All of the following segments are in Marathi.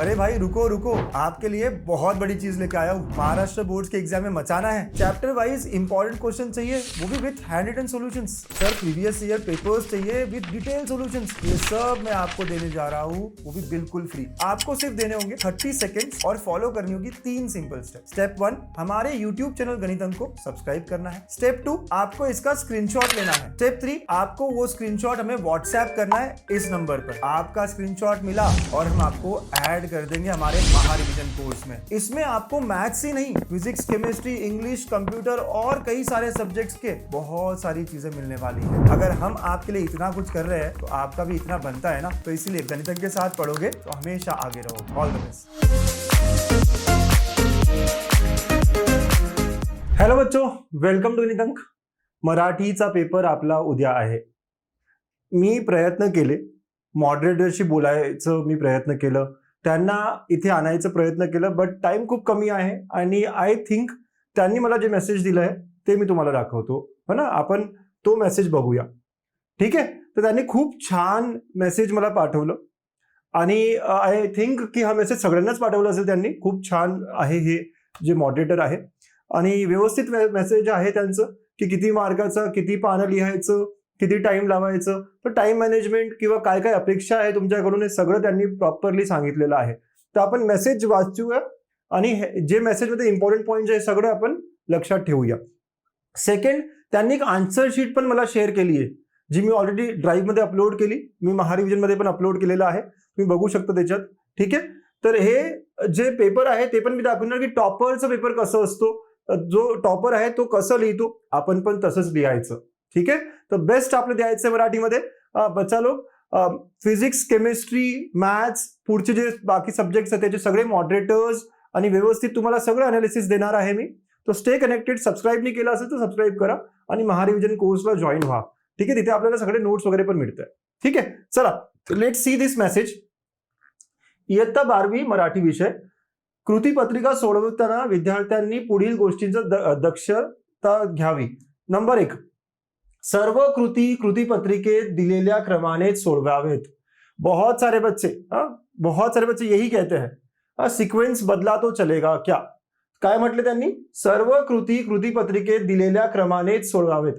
अरे भाई रुको रुको, आपके लिए बहुत बड़ी चीज लेके आया हूँ। महाराष्ट्र बोर्ड के एग्जाम में मचाना है। चैप्टर वाइज इंपॉर्टेंट क्वेश्चन चाहिए, वो भी with hand written solutions. Sir previous year papers चाहिए विद डिटेल सॉल्यूशंस। ये सब मैं आपको देने जा रहा हूँ, वो भी बिल्कुल फ्री। आपको सिर्फ देने होंगे 30 सेकेंड्स और फॉलो करनी होगी 3 सिंपल स्टेप। स्टेप 1, हमारे यूट्यूब चैनल गणित अंक को सब्सक्राइब करना है। स्टेप 2, आपको इसका स्क्रीनशॉट लेना है। स्टेप 3, आपको वो स्क्रीनशॉट हमें व्हाट्सएप करना है इस नंबर पर। आपका स्क्रीनशॉट मिला और हम आपको ऐड कर देंगे हमारे महारिविजन कोर्स में। इसमें आपको मैथ्स ही नहीं, फिजिक्स, केमिस्ट्री, इंग्लिश, कंप्यूटर और कई सारे सब्जेक्ट्स के बहुत सारी चीजें मिलने वाली है। अगर हम आपके लिए इतना कुछ कर रहे हैं तो आपका भी इतना बनता है ना। तो इसीलिए गणित के साथ पढ़ोगे तो हमेशा आगे रहोगे। All the best. हॅलो बच्चो, वेलकम टू गणित अंक। मराठीचा पेपर आपला उद्या आहे। मी प्रयत्न केले, मॉडरेटरशी बोलायचं मी प्रयत्न केलं, त्यांना इथे आणायचा प्रयत्न केलं, बट टाइम खूप कमी आहे आणि आय थिंक त्यांनी मला जे मेसेज दिलंय ते मी तुम्हाला दाखवतो, है ना। आपण तो मेसेज बघूया, ठीक आहे। तर त्यांनी खूप छान मेसेज मला पाठवलं आणि आय थिंक की हा मेसेज सगळ्यांनाच पाठवला असेल त्यांनी। खूप छान आहे हे जे मॉडरेटर आहे आणि व्यवस्थित मेसेज आहे त्यांचं की किती मार्काचा, किती पानं लिहायचं, किती टाइम लावायचं, तर टाइम मॅनेजमेंट किंवा काय काय अपेक्षा आहे तुमच्याकडून हे सगळं त्यांनी प्रॉपरली सांगितलेलं आहे। तर आपण मेसेज वाचूया आणि जे मेसेजमध्ये इम्पॉर्टंट पॉईंट आहे सगळं आपण लक्षात ठेवूया। सेकंड, त्यांनी एक आन्सर शीट पण मला शेअर केली आहे, जी मी ऑलरेडी ड्राईव्हमध्ये अपलोड केली, मी महारिविजनमध्ये पण अपलोड केलेलं आहे, तुम्ही बघू शकता त्याच्यात, ठीक आहे। तर हे जे पेपर आहे ते पण मी दाखवणार की टॉपरचा पेपर कसं असतो, जो टॉपर आहे तो कसं लिहितो, आपण पण तसंच लिहायचं, ठीक आहे। तर बेस्ट आपलं द्यायचं मराठीमध्ये। बच्चा लोग फिजिक्स, केमिस्ट्री, मॅथ्स, पुढचे जे बाकी सब्जेक्ट्स आहेत त्याचे सगळे मॉडरेटर्स आणि व्यवस्थित तुम्हाला सगळं अनालिसिस देणार आहे मी। तो स्टे कनेक्टेड। सबस्क्राईब नाही केलं असेल तर सबस्क्राईब करा आणि महारिविजन कोर्सला जॉईन व्हा, ठीक आहे। तिथे आपल्याला सगळे नोट्स वगैरे पण मिळतात, ठीक आहे। चला लेट सी दिस मेसेज। इयत्ता 12वी मराठी विषय कृतीपत्रिका सोडवताना विद्यार्थ्यांनी पुढील गोष्टींचा दक्षता घ्यावी। नंबर 1, सर्व कृतीपत्रिकेत दिलेल्या क्रमाने सोडवावेत। बहुत सारे बच्चे यही कहते हैं, सिक्वेन्स बदला तो चलेगा क्या। काय म्हटले त्यांनी, सर्व कृतीपत्रिकेत दिलेल्या क्रमाने सोडवावेत।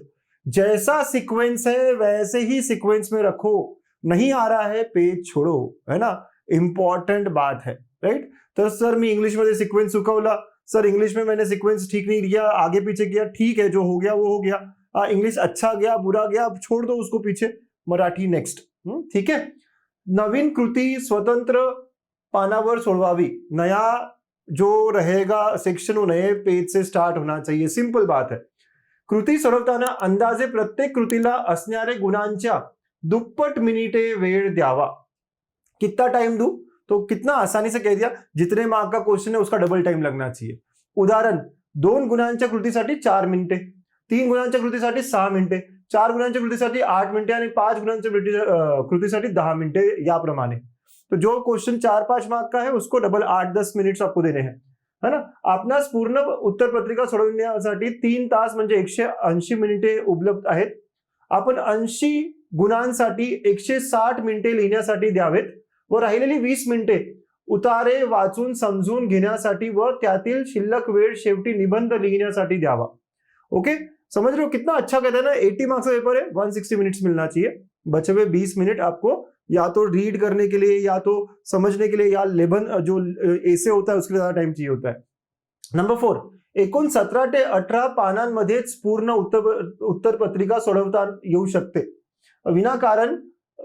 जैसा सिक्वेंस है वैसे ही सिक्वेंस में रखो, नहीं आ रहा है पेज छोड़ो, है ना। इंपॉर्टेंट बात है, राइट। तो सर मैं इंग्लिश में सिक्वेंस चुकावला, सर इंग्लिश में मैंने सिक्वेंस ठीक नहीं किया, आगे पीछे किया, ठीक है, जो हो गया वो हो गया। इंग्लिश अच्छा गया बुरा गया, अब छोड़ दो उसको पीछे, मराठी नेक्स्ट, ठीक है। नवीन कृती स्वतंत्र पानावर सोडवावी। नया जो रहेगा सेक्शन वो नए पेज से स्टार्ट होना चाहिए, सिंपल बात है। कृती सोडवताना अंदाजे प्रत्येक कृतीला असणारे गुणांच्या दुप्पट मिनिटे वेळ द्यावा। कितना टाइम दूं, तो कितना आसानी से कह दिया, जितने मार्क का क्वेश्चन है उसका डबल टाइम लगना चाहिए। उदाहरण, 2 गुणांच्या कृतीसाठी 4 मिनिटे, 3 गुणांच्या कृतीसाठी 6 मिनिटे, 4 गुणांच्या कृतीसाठी 8 मिनिटे आणि 5 गुणांच्या कृतीसाठी 10 मिनिटे, याप्रमाणे। तो जो क्वेश्चन 4-5 मार्क का है उसको डबल 8-10 मिनिट्स आपको देने हैं, है ना। आपणास पूर्ण उत्तर पत्रिका सोडवण्यासाठी 3 तास म्हणजे 180 मिनिटे उपलब्ध आहेत। आपण 80 गुणांसाठी 160 मिनिटे लिहिण्यासाठी द्यावेत व राहिलेली 20 मिनिटे उतारे वाचून समजून घेण्यासाठी व त्यातील शिल्लक वेळ शेवटी निबंध लिहिण्यासाठी द्यावा। ओके, समझ रहे हो कितना अच्छा कहता है ना। 80 मार्क्स का पेपर है, 160 मिनट्स मिलना चाहिए। बचे हुए 20 मिनट आपको या तो रीड करने के लिए या तो समझने के लिए या लेबन जो एसे होता है उसके लिए ज्यादा टाइम चाहिए होता है। नंबर 4, एकूण 17 ते 18 पानांमध्येच पूर्ण उत्तर पत्रिका सोडवता येऊ शकते। विनाकारण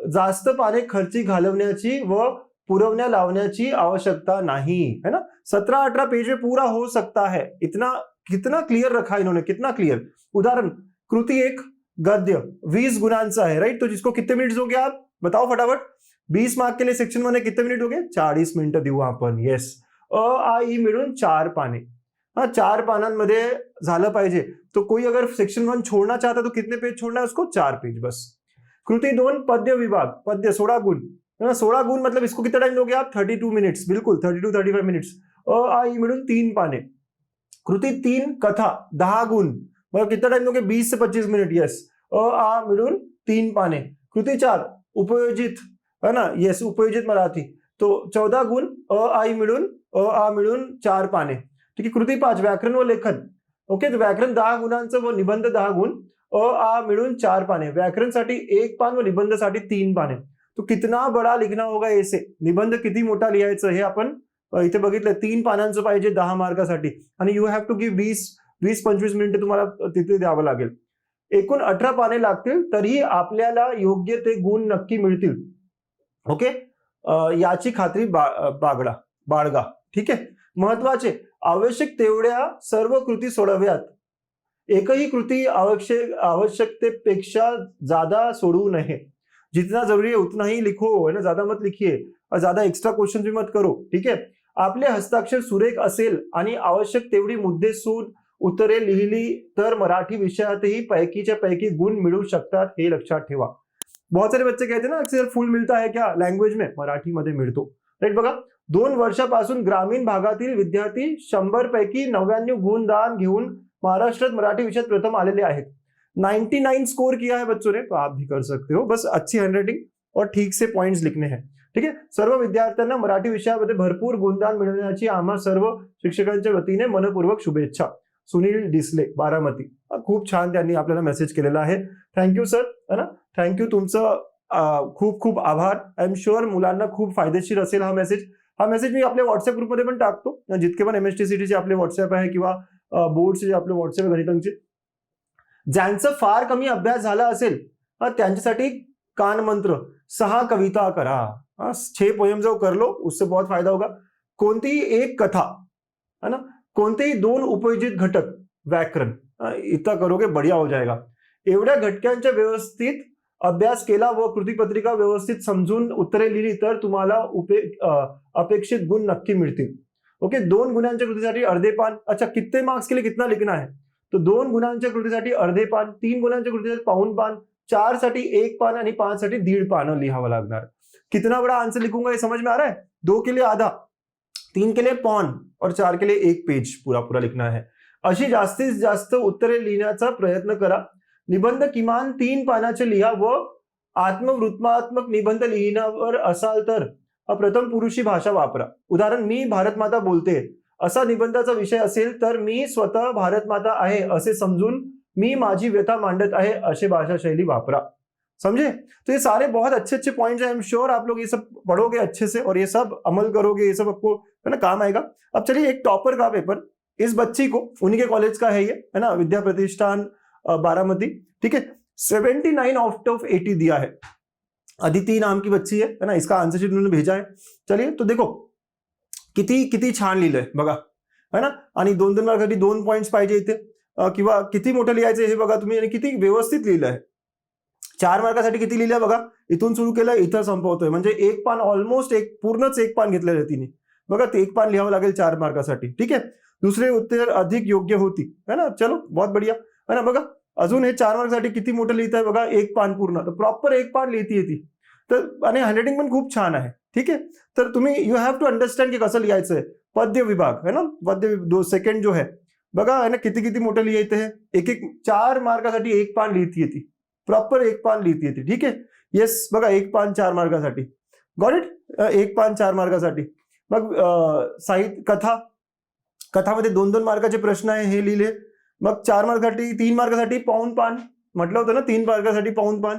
जास्त पाने खर्ची घालवण्याची व पुरवण्या लावण्याची आवश्यकता नहीं, है ना। 17-18 पेज में पूरा हो सकता है, इतना कितना क्लियर रखा इन्होंने, कितना क्लियर। उदाहरण, कृति 1 गद्य 20 गुणांचा है, राइट। तो जिसको कितने मिनट्स हो गए आप बताओ फटाफट। 20 मार्क के लिए सेक्शन 1 कितने मिनिट हो गए, 40 मिनिटं देऊ आपण, येस। आ ई मिळून 4 पाने, 4 पानांमध्ये झालं पाहिजे। तो कोई अगर सेक्शन 1 छोड़ना चाहता तो कितने पेज छोड़ना है उसको, 4 पेज बस। कृति 2 पद्य विभाग, पद्य 16 गुण, 16 गुण मतलब इसको कितना टाइम दोगे आप, 32 मिनट्स, बिल्कुल 32-35 मिनट्स। आ ई मिळून 3 पाने। कृति 3 कथा 10 गुण, मतलब कितना टाइम दोगे, 20 से 25 मिनट, यस। आ मिळून 3 पाने। कृति 4 उपयोजित, है ना, यस, उपयोजित मराठी तो 14 गुण आई मिळून आ मिळून 4 पाने. ठीक आहे. कृती 5 व्याकरण व लेखन. ओके, तर व्याकरण 10 गुणांचं व निबंध 10 गुण, आ मिळून 4 पाने. व्याकरणसाठी 1 पान व निबंधसाठी 3 पाने. तो कितना बडा लिखना होगा ऐसे, निबंध किती मोठा लिहायचं हे आपण इथे बघितलं. 3 पानांचं पाहिजे 10 मार्कासाठी आणि यू हॅव टू गिव्ह 20-25 मिनिटं तुम्हाला तिथे द्यावं लागेल. एकूण 18 पाने लागतील, तरीही आपल्याला योग्य ते गुण नक्की मिळतील. ओके, याची खात्री बाळगा. ठीक आहे. महत्वाचे, आवश्यक तेवढ्या सर्व कृती सोडव्यात. एकही कृती आवश्यकतेपेक्षा ज्यादा सोडवू नये. जितना जरूरी है उतना ही लिखो, है ना, ज्यादा मत लिखिए और ज्यादा एक्स्ट्रा क्वेश्चन भी मत करो. ठीक आहे. आपले हस्ताक्षर सुरेख असेल आणि आवश्यक तेवढी मुद्देसूद उत्तरे लिहिली तर मराठी विषयातही पैकीच्या पैकी गुण मिळू शकतात, हे लक्षात ठेवा. बहुत सारे बच्चे कहते हैं ना अक्सर फुल मिलता है क्या लैंग्वेज में, मराठी मध्ये मिळतो. राईट. बघा, 2 वर्षापासून ग्रामीण भागातील विद्यार्थी 100 पैकी 99 गुणदान घेऊन महाराष्ट्रात मराठी विषयात प्रथम आलेले आहेत. 99 स्कोर किया है बच्चों ने, तो आप भी कर सकते हो. बस अच्छी हैंडराइटिंग और ठीक से पॉइंट्स लिखने हैं. ठीक आहे. सर्व विद्यार्थ्यांना मराठी विषयामध्ये भरपूर गुणदान मिळवण्याची आम्हा सर्व शिक्षकांच्या वतीने मनपूर्वक शुभेच्छा. सुनील डिसले, बारामती. खूप छान त्यांनी आपल्याला मेसेज केलेला आहे. थँक्यू सर, है ना, थँक्यू. तुमचं खूप खूप आभार. आय एम शुअर मुलांना खूप फायदेशीर असेल हा मेसेज. हा मेसेज मी आपल्या व्हॉट्सअप ग्रुपमध्ये पण टाकतो. जितके पण MSTCTचे आपले व्हॉट्सअप आहे किंवा बोर्डचे जे आपले व्हॉट्सअप आहे गणितांचे, ज्यांचा फार कमी अभ्यास झाला असेल त्यांच्यासाठी कान मंत्र 6 कविता करा. 6 पोएम जो कर लो उससे बहुत फायदा होगा. कोणतीही एक कथा, है ना, कोणतेही 2 उपयोजित घटक, व्याकरण इतना करोगे बढ़िया हो जाएगा. एवढ्या घटकांचा व्यवस्थित अभ्यास केला व कृतीपत्रिका व्यवस्थित समजून उत्तरे लिहिली तर तुम्हाला अपेक्षित गुण नक्की मिळतील. ओके. 2 गुणांच्या कृतीसाठी अर्धे पान. अच्छा, कितने मार्क्स के लिए कितना लिखना है, तो 2 गुणांच्या कृतीसाठी अर्धे पान, 3 गुणांच्या कृतीसाठी पाऊण पान, 4 साठी 1 पान आणि 5 साठी 1.5 पान लिहावं लागणार. कितना बड़ा आंसर लिखूंगा ये समझ में आ रहा है. 2 के लिए आधा, 3 के लिए पौन और 4 के लिए 1 पेज पूरा पूरा लिखना है. अशी जास्तीत जास्त उत्तरे लिहिण्याचा प्रयत्न करा. निबंध किमान 3 पानाचे लिहा व आत्मवृत्तात्मक निबंध लिहिण्यावर असाल तर प्रथम पुरुषी भाषा वापरा. उदाहरण, मी भारत माता बोलते असा निबंधाचा विषय असेल तर मी स्वतः भारत माता आहे असे समजून मी माझी व्यथा मांडत आहे असे भाषा शैली वापरा. समझे. तो ये सारे बहुत अच्छे अच्छे पॉइंट्स हैं. आई एम श्योर आप लोग ये सब पढ़ोगे अच्छे से और ये सब अमल करोगे, ये सब आपको, है ना, काम आएगा. अब चलिए, एक टॉपर का पेपर, इस बच्ची को, उन्हीं के कॉलेज का है ये, है ना, विद्या प्रतिष्ठान बारामती. ठीक है. 79 आउट ऑफ 80 दिया है. अदिति नाम की बच्ची है ना, इसका आंसर शीट उन्होंने भेजा है. चलिए, तो देखो किती छान लिहिलंय बघा, है ना. आणि 2-2 मार्कासाठी 2 पॉइंट्स पाहिजे इथे, किंवा किती मोठं लिहायचं हे बघा तुम्ही, आणि किती व्यवस्थित लिहिलं आहे. 4 मार्कासाठी किती लिहिलंय बघा, इथून सुरू केलं इथं संपवतोय, म्हणजे 1 पान ऑलमोस्ट पूर्णच 1 पान घेतलेलं आहे तिने. बघा, ते 1 पान लिहावं लागेल 4 मार्कासाठी. ठीक आहे. दुसरे उत्तर अधिक योग्य होती, है ना. चलो, बहुत बढ़िया, है ना. बघा, अजून हे 4 मार्कासाठी किती मोठं लिहित आहे बघा, 1 पान पूर्ण, तर प्रॉपर 1 पान लिहितीये ती. तर आणि हँडरायटिंग पण खूप छान आहे. ठीक आहे. तर तुम्ही यू हॅव टू अंडरस्टँड की कसं लिहायचंय. पद्य विभाग, है ना, पद्य सेकंड जो है बघा, है ना, किती मोठं लिहायचं आहे. एक 4 मार्कासाठी 1 पान लिहितीये ती, प्रॉपर 1 पान लिहितीये ती. ठीक आहे. येस, बघा, 1 पान 4 मार्कासाठी. Got it. 1 पान 4 मार्कासाठी. मग साहित्य, कथामध्ये 2-2 मार्काचे प्रश्न आहे, हे लिहिले. मग 4 मार्कासाठी, 3 मार्कासाठी पाऊण पान म्हटलं होतं ना, 3 मार्कासाठी पाऊण पान.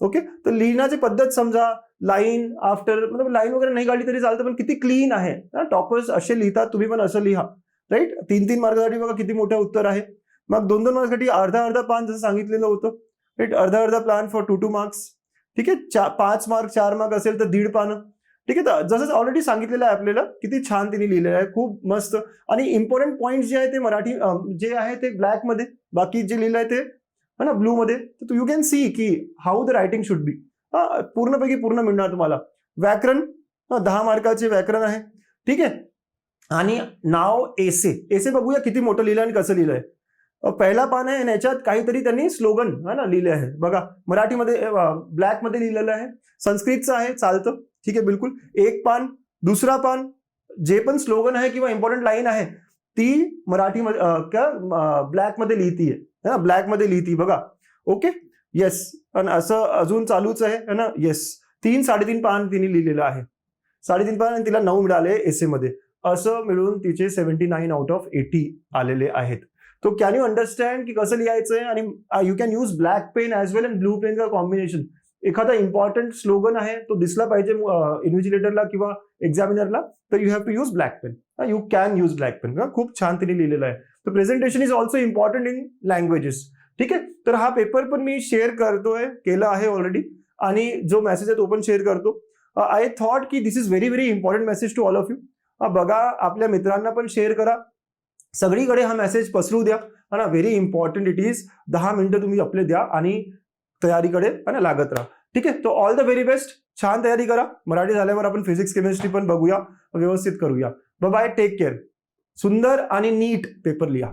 ओके. तर लिहिण्याची पद्धत समजा, लाईन आफ्टर, मतलब लाईन वगैरे नाही काढली तरी चालतं, पण किती क्लीन आहे. टॉपर्स असे लिहितात, तुम्ही पण असं लिहा. राईट. 3-3 मार्कासाठी बघा किती मोठं उत्तर आहे. मग 2-2 मार्कासाठी अर्धा पान जसं सांगितलेलं होतं. राईट. अर्धा प्लान फॉर 2 मार्क्स. ठीक आहे. 5 मार्क 4 मार्क असेल तर 1.5 पानं. ठीक आहे. तर जसं ऑलरेडी सांगितलेलं आहे आपल्याला, किती छान तिने लिहिलेलं आहे, खूप मस्त. आणि इम्पॉर्टंट पॉइंट जे आहे ते मराठी जे आहे ते ब्लॅक मध्ये, बाकी जे लिहिलं आहे ते, है ना, ब्लू मध्ये. तर यू कॅन सी की how the writing should be. पूर्णपैकी पूर्ण मिळणार तुम्हाला. व्याकरण 10 मार्काचे व्याकरण आहे. ठीक आहे. आणि नाव एसे बघूया किती मोठं लिहिलं आणि कसं लिहिलंय. पहिला पान आहे, याच्यात काहीतरी त्यांनी स्लोगन, है ना, लिहिले आहे बघा. मराठीमध्ये ब्लॅक मध्ये लिहिलेलं आहे, संस्कृतचं आहे, चालतं. ठीक आहे, बिलकुल. 1 पान. दुसरा पान, जे पण स्लोगन आहे किंवा इम्पॉर्टंट लाईन आहे ती मराठीमध्ये ब्लॅक मध्ये लिहितीये, है ना, ब्लॅक मध्ये लिहिती बघा. ओके. येस. आणि असं अजून चालूच आहे, है ना. येस. 3-3.5 पान तिने लिहिलेलं आहे. 3.5 पण आणि तिला 9 मिळाले एसे मध्ये. असं मिळून तिचे 79 आउट ऑफ 80 आलेले आहेत. तो कॅन यू अंडरस्टँड की कसं लिहायचंय? आणि you can use black pen as well and blue pen का कॉम्बिनेशन. एखादा इम्पॉर्टंट स्लोगन आहे, तो दिसला पाहिजे इन्व्हिजिलेटरला किंवा एक्झामिनरला, तर you have to use black pen. You can use black pen. खूप छान तिने लिहिलेलं आहे. तर presentation is also important in languages. ठीक आहे. तर हा पेपर पण मी शेअर करतोय, केला आहे ऑलरेडी, आणि जो मेसेज आहे तो पण शेअर करतो. आय थॉट की this is very very important message to all of you. बघा, आपल्या मित्रांना पण शेअर करा, सगळीकडे हा मेसेज पसरू द्या. ना व्हेरी इम्पॉर्टंट इट इज. 10 मिनिटं तुम्ही आपले द्या आणि तयारीकडे लागत राहा. ठीक आहे. तो ऑल द व्हेरी बेस्ट. छान तयारी करा. मराठी झाल्यावर आपण फिजिक्स केमिस्ट्री पण बघूया, व्यवस्थित करूया. Bye, take care. सुंदर आणि नीट पेपर लिहा.